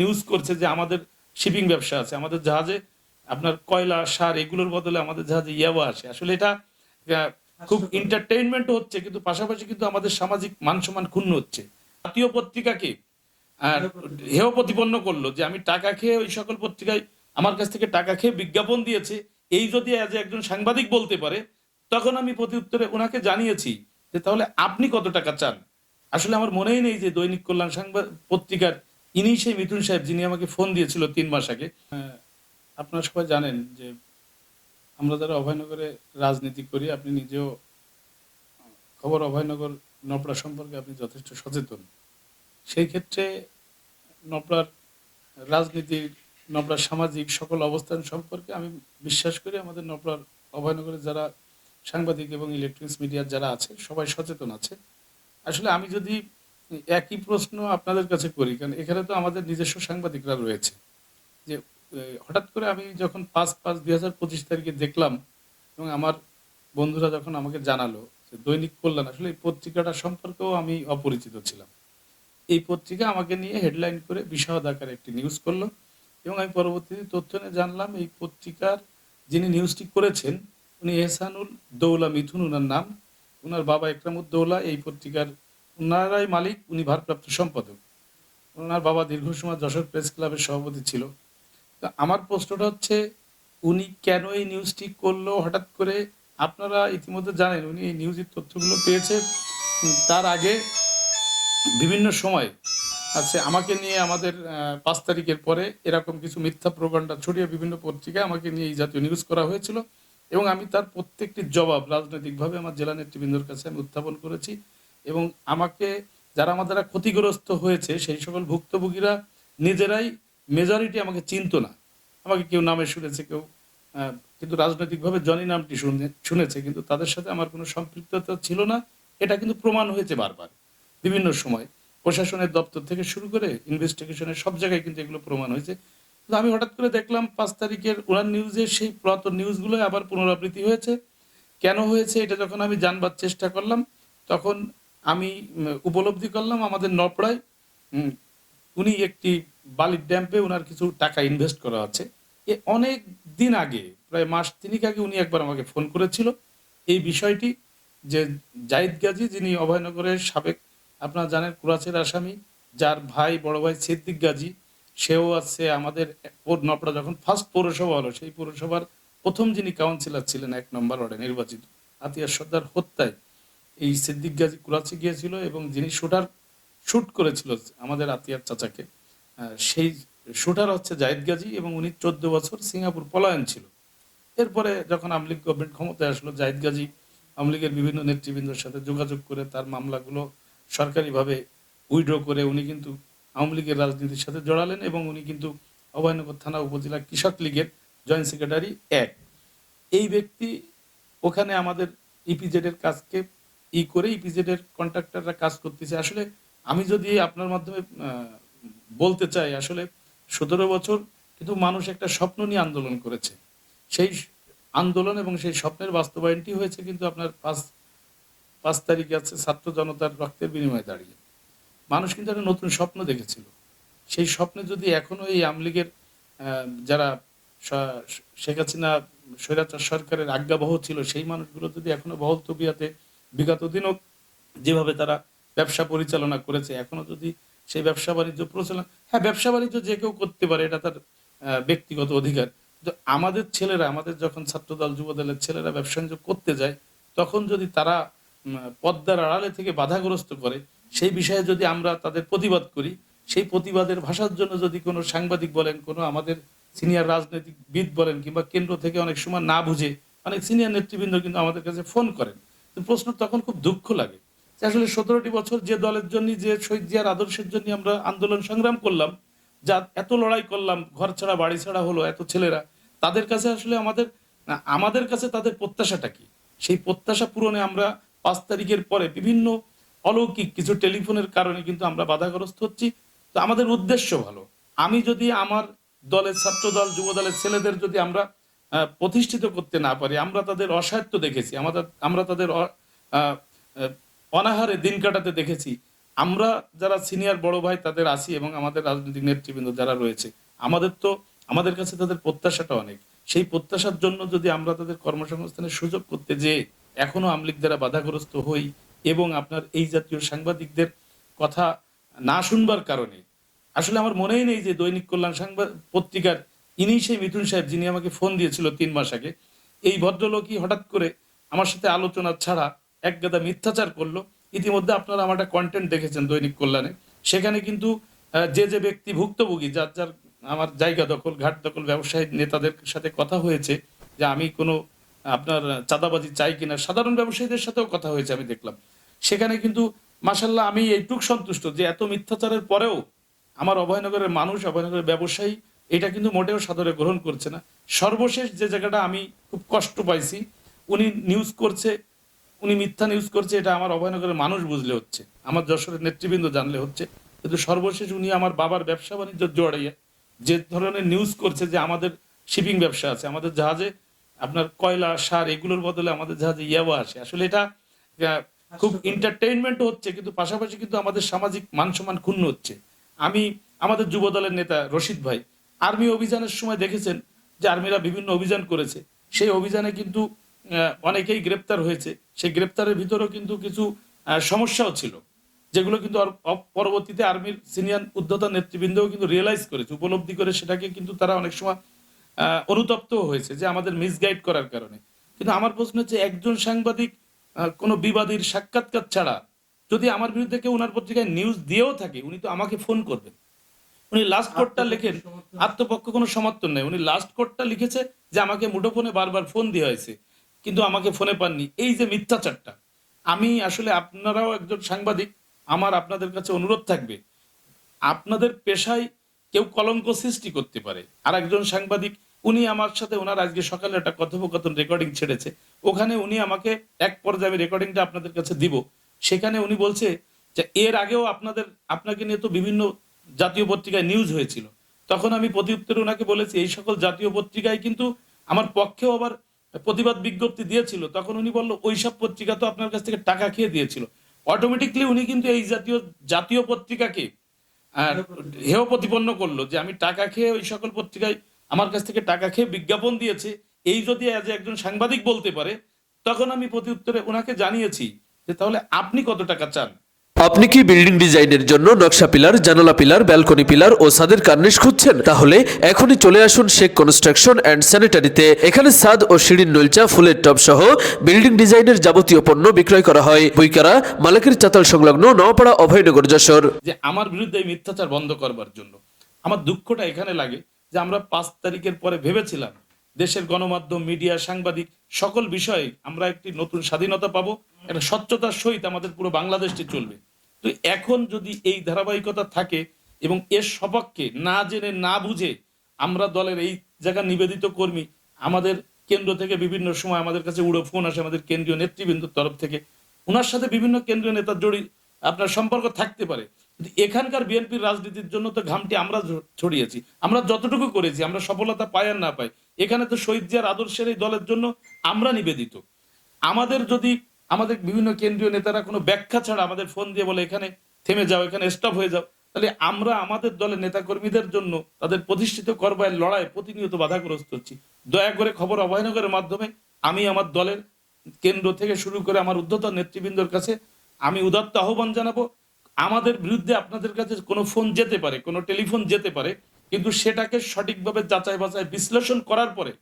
News করছে যে আমাদের শিপিং ব্যবসা আছে, আমাদের জাহাজে আপনার কয়লা সার এগুলোর বদলে আমাদের জাহাজে ইয়াবা আসে। আসলে এটা খুব এন্টারটেইনমেন্ট হচ্ছে, কিন্তু পাশাপাশি কিন্তু আমাদের সামাজিক মান সম্মান ক্ষুণ্ণ হচ্ছে। জাতীয় পত্রিকাকে হেয় প্রতিপন্ন করলো যে আমি টাকা খেয়ে ওই সকল পত্রিকায় আমার কাছ থেকে টাকা খেয়ে বিজ্ঞাপন দিয়েছে, এই যদি আজ একজন সাংবাদিক বলতে পারে, তখন আমি প্রতি উত্তরে ওনাকে জানিয়েছি যে তাহলে আপনি কত টাকা চান। আসলে আমার মনেই নেই যে দৈনিক কল্যাণ সংবাদ পত্রিকার ইনি সেই মিথুন সাহেব যিনি আমাকে ফোন দিয়েছিল 3 মাস আগে। আপনারা সবাই জানেন যে আমরা যারা অভয়নগরে রাজনীতি করি, আপনি নিজেও খবর অভয়নগর নপড়া সম্পর্কে আপনি যথেষ্ট সচেতন। সেই ক্ষেত্রে নপড়ার রাজনীতির, নপড়ার সামাজিক সকল অবস্থান সম্পর্কে আমি বিশ্বাস করি আমাদের নপড়ার অভয়নগরের যারা সাংবাদিক এবং ইলেকট্রনিক্স মিডিয়ার যারা আছে সবাই সচেতন আছে। আসলে আমি যদি একই প্রশ্ন আপনাদের কাছে করি, কারণ এখানে তো আমাদের নিজস্ব সাংবাদিকরা রয়েছে, যে হঠাৎ করে আমি যখন 5/5/2025 তারিখে দেখলাম এবং আমার বন্ধুরা যখন আমাকে জানালো যে দৈনিক কল্যাণ, আসলে এই পত্রিকাটা সম্পর্কেও আমি অপরিচিত ছিলাম। এই পত্রিকা আমাকে নিয়ে হেডলাইন করে বিশদ আকারে একটি নিউজ করলো এবং আমি পরবর্তীতে তথ্য নিয়ে জানলাম এই পত্রিকার যিনি নিউজটি করেছেন উনি এহসানুল দৌলা মিথুন ওনার নাম। ওনার বাবা একরামুদ্দৌলা এই পত্রিকার ওনারাই মালিক, উনি ভারপ্রাপ্ত সম্পাদক। ওনার বাবা দীর্ঘ সময় যশোর প্রেস ক্লাবের সভাপতি ছিল। তো আমার প্রশ্নটা হচ্ছে উনি কেন এই নিউজটি করলো হঠাৎ করে? আপনারা ইতিমধ্যে জানেন উনি এই নিউজের তথ্যগুলো পেয়েছে তার আগে বিভিন্ন সময় আছে আমাকে নিয়ে আমাদের 5 তারিখের পরে এরকম কিছু মিথ্যা প্রোপাগান্ডা ছড়িয়ে বিভিন্ন পত্রিকায় আমাকে নিয়ে এই জাতীয় নিউজ করা হয়েছিল এবং আমি তার প্রত্যেকটি জবাব রাজনৈতিকভাবে আমার জেলা নেতৃবৃন্দর কাছে আমি উত্থাপন করেছি এবং আমাকে যারা আমাদের ক্ষতিগ্রস্ত হয়েছে সেই সকল ভুক্তভোগীরা নিজেরাই মেজরিটি আমাকে চিনতো না। আমাকে কেউ নামে শুনেছে, কেউ কিন্তু রাজনৈতিকভাবে জনি নামটি শুনেছে, কিন্তু তাদের সাথে আমার কোনো সম্পৃক্ততা ছিল না। এটা কিন্তু প্রমাণ হয়েছে বারবার বিভিন্ন সময়, প্রশাসনের দপ্তর থেকে শুরু করে ইনভেস্টিগেশনের সব জায়গায় কিন্তু এগুলো প্রমাণ হয়েছে। কিন্তু আমি হঠাৎ করে দেখলাম 5 তারিখের ওনার নিউজে সেই পুরাতন নিউজগুলো আবার পুনরাবৃত্তি হয়েছে। কেন হয়েছে এটা যখন আমি জানবার চেষ্টা করলাম, তখন আমি উপলব্ধি করলাম আমাদের নপড়ায় উনি একটি বালির ড্যাম্পে ওনার কিছু টাকা ইনভেস্ট করা আছে। অনেক দিন আগে, প্রায় মাস 3 আগে উনি একবার আমাকে ফোন করেছিল এই বিষয়টি, যে জাহিদ গাজী যিনি অভয়নগরের সাবেক আপনারা জানেন কুরাচের আসামি, যার ভাই বড় ভাই সিদ্দিক গাজী, সেও আছে আমাদের নপড়া যখন ফার্স্ট পৌরসভা হলো সেই পৌরসভার প্রথম যিনি কাউন্সিলর ছিলেন 1 নম্বর ওয়ার্ডে নির্বাচিত, আতিয়া সর্দার হত্যায় এই সিদ্দিক গাজী কুরাচি গিয়েছিল এবং যিনি শুট করেছিল আমাদের আতিয়ার চাচাকে, সেই শুটার হচ্ছে জাহিদ গাজী এবং উনি 14 বছর সিঙ্গাপুর পলায়ন ছিল। এরপরে যখন আওয়ামী লীগ গভর্নমেন্ট ক্ষমতায় আসলো, জাহিদ গাজী আওয়ামী লীগের বিভিন্ন নেতৃবৃন্দের সাথে যোগাযোগ করে তার মামলাগুলো সরকারিভাবে উইড্র করে উনি কিন্তু আওয়ামী লীগের রাজনীতির সাথে জড়ালেন এবং উনি কিন্তু অভয়নগর থানা উপজেলা কৃষক লীগের জয়েন্ট সেক্রেটারি 1। এই ব্যক্তি ওখানে আমাদের ইপিজেড এর কাজকে করে ইপিজেড এর কন্ট্রাক্টররা কাজ করতেছে। আসলে আমি যদি আপনার মাধ্যমে বলতে চাই, আসলে 17 বছর কিন্তু মানুষ একটা স্বপ্ন নিয়ে আন্দোলন করেছে। সেই আন্দোলন এবং সেই স্বপ্নের বাস্তবায়নটি হয়েছে কিন্তু আপনার 5 তারিখে আছে ছাত্র জনতার রক্তের বিনিময়ে দাঁড়িয়ে। মানুষ কিন্তু একটা নতুন স্বপ্ন দেখেছিল। সেই স্বপ্নে যদি এখনো এই আওয়ামী লীগের যারা শেখ হাসিনা স্বৈরাচার সরকারের আজ্ঞাবহ ছিল সেই মানুষগুলো যদি এখনো বহল তবিয়াতে বিগত দিনও যেভাবে তারা ব্যবসা পরিচালনা করেছে, এখনো যদি সেই ব্যবসা বাণিজ্য প্রচলন, হ্যাঁ ব্যবসা বাণিজ্য যে কেউ করতে পারে, এটা তার ব্যক্তিগত অধিকার। তো আমাদের ছেলেরা, আমাদের যখন ছাত্রদল যুবদলের ছেলেরা ব্যবসা বাণিজ্য করতে যায়, তখন যদি তারা পদ্মার আড়ালে থেকে বাধাগ্রস্ত করে, সেই বিষয়ে যদি আমরা তাদের প্রতিবাদ করি, সেই প্রতিবাদের ভাষার জন্য যদি কোনো সাংবাদিক বলেন, কোনো আমাদের সিনিয়র রাজনৈতিকবিদ বলেন, কিংবা কেন্দ্র থেকে অনেক সময় না বুঝে অনেক সিনিয়র নেতৃবৃন্দ কিন্তু আমাদের কাছে ফোন করেন, তো প্রশ্ন তখন খুব দুঃখ লাগে যে আসলে 17টি বছর যে দলের জন্য, যে শহীদ জিয়ার আদর্শের জন্য আমরা আন্দোলন সংগ্রাম করলাম, যা এত লড়াই করলাম, ঘর ছাড়া বাড়ি ছাড়া হলো এত ছেলেরা, তাদের কাছে আসলে আমাদের কাছে তাদের প্রত্যাশাটা কি? সেই প্রত্যাশা পূরণে আমরা 5 তারিখের পরে বিভিন্ন অলৌকিক কিছু টেলিফোনের কারণে কিন্তু আমরা বাধাগ্রস্ত হচ্ছি। তো আমাদের উদ্দেশ্য ভালো। আমি যদি আমার দলের ছাত্রদল যুবদলের ছেলেদের যদি আমরা প্রতিষ্ঠিত করতে না পারি, আমরা তাদের অসাহিত্য দেখেছি, আমরা তাদের অনাহারে দিন কাটাতে দেখেছি, আমরা যারা সিনিয়র বড় ভাই তাদের আসি এবং আমাদের রাজনৈতিক নেতৃবৃন্দ যারা রয়েছে, আমাদের কাছে তাদের প্রত্যাশাটা অনেক। সেই প্রত্যাশার জন্য যদি আমরা তাদের কর্মসংস্থানের সুযোগ করতে যেয়ে এখনো আওয়ামী লীগ দ্বারা বাধাগ্রস্ত হই এবং আপনার এই জাতীয় সাংবাদিকদের কথা না শুনবার কারণে আসলে আমার মনেই নেই যে দৈনিক কল্যাণ সংবাদ পত্রিকার ইনি সেই মিথুন সাহেব যিনি আমাকে ফোন দিয়েছিল 3 মাস আগে। এই ভদ্রলোকই হঠাৎ করে আমার সাথে আলোচনা ছাড়া একগাদা মিথ্যাচার করলো। ইতিমধ্যে আপনারা আমার একটা কন্টেন্ট দেখেছেন দৈনিক কল্যাণে, সেখানে কিন্তু যে ব্যক্তি ভুক্তভোগী যার যার আমার জায়গা দখল ঘাট দখল ব্যবসায়ী নেতাদের সাথে কথা হয়েছে যে আমি কোনো আপনার চাঁদাবাজি চাই কিনা, সাধারণ ব্যবসায়ীদের সাথেও কথা হয়েছে আমি দেখলাম। সেখানে কিন্তু মাসাল্লাহ আমি এইটুক সন্তুষ্ট যে এত মিথ্যাচারের পরেও আমার অভয়নগরের মানুষ, অভয়নগরের ব্যবসায়ী এটা কিন্তু মোটেও সাদরে গ্রহণ করছে না। সর্বশেষ যে জায়গাটা আমি খুব কষ্ট পাইছি, উনি নিউজ করছে, উনি মিথ্যা নিউজ করছে, এটা আমার অভয়নগরের মানুষ বুঝলে হচ্ছে, আমার যশোরের নেতৃবৃন্দ জানলে হচ্ছে। কিন্তু সর্বশেষ উনি আমার বাবার ব্যবসা বাণিজ্য জড়াইয়া যে ধরনের নিউজ করছে যে আমাদের শিপিং ব্যবসা আছে, আমাদের জাহাজে আপনার কয়লা সার এগুলোর বদলে আমাদের জাহাজে ইয়াবা আসে, আসলে এটা খুব এন্টারটেইনমেন্ট হচ্ছে, কিন্তু পাশাপাশি কিন্তু আমাদের সামাজিক মান সম্মান ক্ষুণ্ণ হচ্ছে। আমি আমাদের যুব দলের নেতা রশিদ ভাই আর্মি অভিযানের সময় দেখেছেন যে আর্মিরা বিভিন্ন অভিযান করেছে, সেই অভিযানে কিন্তু অনেকেই গ্রেপ্তার হয়েছে। সেই গ্রেপ্তারের ভিতরেও কিন্তু কিছু সমস্যাও ছিল, যেগুলো কিন্তু পরবর্তীতে আর্মির সিনিয়র ঊর্ধ্বতন নেতৃবৃন্দও কিন্তু রিয়েলাইজ করেছে, উপলব্ধি করে সেটাকে কিন্তু তারা অনেক সময় অনুতপ্ত হয়েছে যে আমাদের মিসগাইড করার কারণে। কিন্তু আমার প্রশ্ন হচ্ছে একজন সাংবাদিক কোনো বিবাদীর সাক্ষাৎকার ছাড়া যদি আমার বিরুদ্ধে কেউ ওনার পত্রিকায় নিউজ দিয়েও থাকে, উনি তো আমাকে ফোন করবেন। উনি লাস্ট কোডটা লেখেন, আত্মপক্ষ কোনো সমর্থন নেই, উনি লাস্ট কোডটা লিখেছে যে আমাকে মুঠোফোনে বারবার ফোন দেওয়া হয়েছে কিন্তু আমাকে ফোনে পাননি। এই যে মিথ্যাচারটা, আমি আসলে আপনারাও একজন সাংবাদিক, আমার আপনাদের কাছে অনুরোধ থাকবে, আপনাদের পেশায় কেউ কলঙ্ক সৃষ্টি করতে পারে। আর একজন সাংবাদিক উনি আমার সাথে ওনার আজকে সকালে একটা কথোপকথন রেকর্ডিং ছেড়েছে, ওখানে উনি আমাকে এক পর্যায়ে আমি রেকর্ডিংটা আপনাদের কাছে দিব, সেখানে উনি বলছে যে এর আগেও আপনাকে নিয়ে তো বিভিন্ন জাতীয় পত্রিকায় নিউজ হয়েছিল। তখন আমি প্রতিউত্তরে ওনাকে বলেছি এই সকল জাতীয় পত্রিকায় কিন্তু আমার পক্ষেও আবার প্রতিবাদ বিজ্ঞপ্তি দিয়েছিল। তখন উনি বলল ওইসব পত্রিকা তো আপনার কাছ থেকে টাকা খেয়ে দিয়েছিল। অটোমেটিকলি উনি কিন্তু এই জাতীয় পত্রিকাকে হেয় প্রতিপন্ন করলো যে আমি টাকা খেয়ে ওই সকল পত্রিকায় আমার কাছ থেকে টাকা খেয়ে বিজ্ঞাপন দিয়েছে। এই যদি আজ একজন সাংবাদিক বলতে পারে, তখন আমি প্রতিউত্তরে ওনাকে জানিয়েছি যে তাহলে আপনি কত টাকা চান। আপনি কি বিল্ডিং ডিজাইনের জন্য নকশা পিলার, জানালা পিলার, ব্যালকনি পিলার ও ছাদের কার্নিশ খুঁজছেন? তাহলে এখনই চলে আসুন শেখ কনস্ট্রাকশন অ্যান্ড স্যানিটারিতে। এখানে ছাদ ও সিঁড়ির নলচা, ফুলের টব সহ বিল্ডিং ডিজাইনের যাবতীয় পণ্য বিক্রয় করা হয়। বইকারা মালাকির চাতাল সংলগ্ন নওপাড়া, অভয়নগর, যশোর। যে আমার বিরুদ্ধে এই মিথ্যাচার বন্ধ করবার জন্য আমার দুঃখটা এখানে লাগে যে আমরা 5 তারিখের পরে ভেবেছিলাম দেশের গণমাধ্যম, মিডিয়া, সাংবাদিক সকল বিষয়ে আমরা একটি নতুন স্বাধীনতা পাবো, একটা স্বচ্ছতার সহিত আমাদের পুরো বাংলাদেশটি চলবে। তো এখন যদি এই ধারাবাহিকতা থাকে এবং এর সপক্ষে না জেনে না বুঝে আমরা দলের এই জায়গার নিবেদিত কর্মী, আমাদের কেন্দ্র থেকে বিভিন্ন সময় আমাদের কাছে উড়ো ফোন আসে আমাদের কেন্দ্রীয় নেতৃবৃন্দর তরফ থেকে, ওনার সাথে বিভিন্ন কেন্দ্রীয় নেতার আপনার সম্পর্ক থাকতে পারে, কিন্তু এখানকার বিএনপির রাজনীতির জন্য তো ঘামটি আমরা ছড়িয়েছি। আমরা যতটুকু করেছি, আমরা সফলতা পাই আর না পাই, এখানে তো শহীদ জিয়ার আদর্শের এই দলের জন্য আমরা নিবেদিত। আমাদের বিভিন্ন কেন্দ্রীয় নেতারা কোনো ব্যাখ্যা ছাড়া আমাদের ফোন দিয়ে বলে এখানে থেমে যাও, এখানে স্টপ হয়ে যাও, তাহলে আমরা আমাদের দলের নেতা কর্মীদের জন্য তাদের প্রতিষ্ঠিত করবার লড়াই প্রতিনিয়ত বাধাগ্রস্ত হচ্ছি। দয়া করে খবর অভয়নগরের মাধ্যমে আমি আমার দলের কেন্দ্র থেকে শুরু করে আমার ঊর্ধ্বতন নেতৃবৃন্দর কাছে আমি উদাত্ত আহ্বান জানাবো, আমাদের বিরুদ্ধে আপনাদের কাছে কোনো ফোন যেতে পারে, কোনো টেলিফোন যেতে পারে, কিন্তু সেটাকে সঠিকভাবে যাচাই বাছাই বিশ্লেষণ করার পরে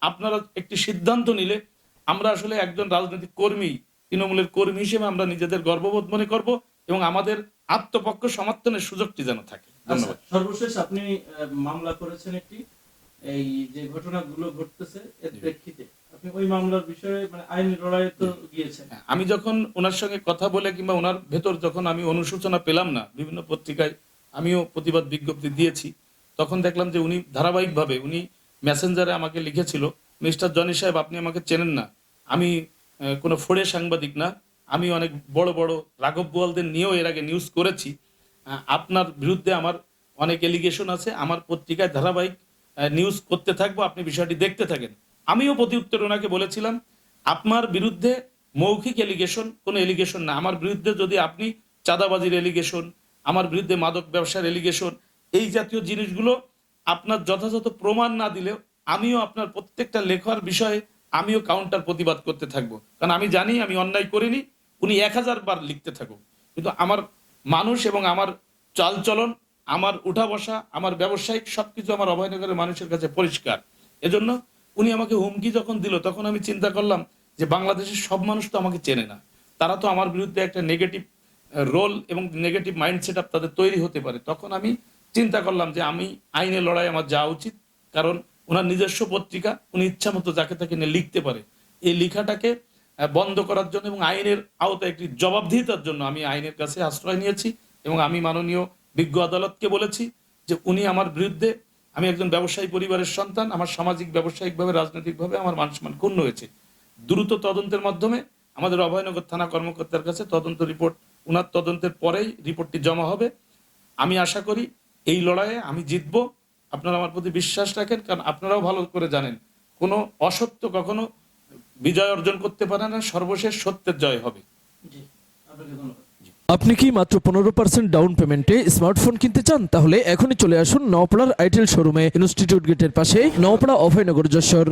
আপনারা একটি সিদ্ধান্ত নিলে আমরা আসলে একজন রাজনৈতিক কর্মী, তৃণমূলের কর্মী হিসেবে আমরা নিজেদের গর্ববোধ মনে করব এবং আমাদের আত্মপক্ষ সমর্থনের সুযোগটি যেন থাকে। ধন্যবাদ। সর্বশেষ আপনি মামলা করেছেন একটি, এই যে ঘটনাগুলো ঘটতেছে এর প্রেক্ষিতে আপনি ওই মামলার বিষয়ে মানে আইনি লড়াইয়ে তো গিয়েছেন। আমি যখন ওনার সঙ্গে কথা বলে কিংবা ওনার ভেতর যখন আমি অনুশোচনা পেলাম না, বিভিন্ন পত্রিকায় আমিও প্রতিবাদ বিজ্ঞপ্তি দিয়েছি, তখন দেখলাম যে উনি ধারাবাহিকভাবে উনি মেসেঞ্জারে আমাকে লিখেছিল, মিস্টার জনি সাহেব আপনি আমাকে চেনেন না, আমি কোনো ফোড়ে সাংবাদিক না, আমি অনেক বড় বড় রাঘব বোয়ালদের নিয়েও এর আগে নিউজ করেছি, আপনার বিরুদ্ধে আমার অনেক এলিগেশন আছে, আমার পত্রিকায় ধারাবাহিক নিউজ করতে থাকবো, আপনি বিষয়টি দেখতে থাকেন। আমিও প্রতি উত্তরে ওনাকে বলেছিলাম আপনার বিরুদ্ধে মৌখিক এলিগেশন কোনো এলিগেশন না, আমার বিরুদ্ধে যদি আপনি চাঁদাবাজির এলিগেশন, আমার বিরুদ্ধে মাদক ব্যবসার এলিগেশন, এই জাতীয় জিনিসগুলো আপনার যথাযথ প্রমাণ না দিলেও আমিও আপনার প্রত্যেকটা লেখার বিষয়ে আমিও কাউন্টার প্রতিবাদ করতে থাকবো। কারণ আমি জানি আমি অন্যায় করিনি, উনি 1000 বার লিখতে থাকুক, কিন্তু আমার মানুষ এবং আমার চালচলন, আমার উঠা বসা, আমার ব্যবসায়িক সবকিছু আমার অভয়নগরের মানুষের কাছে পরিষ্কার। এজন্য উনি আমাকে হুমকি যখন দিল তখন আমি চিন্তা করলাম যে বাংলাদেশের সব মানুষ তো আমাকে চেনে না, তারা তো আমার বিরুদ্ধে একটা নেগেটিভ রোল এবং নেগেটিভ মাইন্ডসেট আপ তাদের তৈরি হতে পারে। তখন আমি চিন্তা করলাম যে আমি আইনে লড়াই আমার যাওয়া উচিত, কারণ ওনার নিজস্ব পত্রিকা, উনি ইচ্ছা মতো যাকে তাকে নিয়ে লিখতে পারে। এই লেখাটাকে বন্ধ করার জন্য এবং আইনের আওতায় একটি জবাবদিহিতার জন্য আমি আইনের কাছে আশ্রয় নিয়েছি এবং আমি মাননীয় বিজ্ঞ আদালতকে বলেছি যে উনি আমার বিরুদ্ধে, আমি একজন ব্যবসায়ী পরিবারের সন্তান, আমার সামাজিক ব্যবসায়িকভাবে রাজনৈতিকভাবে আমার মান সম্মান ক্ষুণ্ণ হয়েছে। দ্রুত তদন্তের মাধ্যমে আমাদের অভয়নগর থানা কর্মকর্তার কাছে তদন্ত রিপোর্ট, উনার তদন্তের পরেই রিপোর্টটি জমা হবে। আমি আশা করি এই লড়াইয়ে আমি জিতব। আপনারা আমার প্রতি বিশ্বাস রাখেন, কারণ আপনারাও ভালো করে জানেন কোনো অসত্য কখনো বিজয় অর্জন করতে পারে না, সর্বশেষ সত্যের জয় হবে। জি, আপনাকে ধন্যবাদ। আপনি কি মাত্র 15% ডাউন পেমেন্টে স্মার্টফোন কিনতে চান? তাহলে এখনই চলে আসুন নওপাড়ার আইটেল শোরুমে, ইনস্টিটিউট গেটের পাশে, নওপাড়া অভয়নগর, যশোর।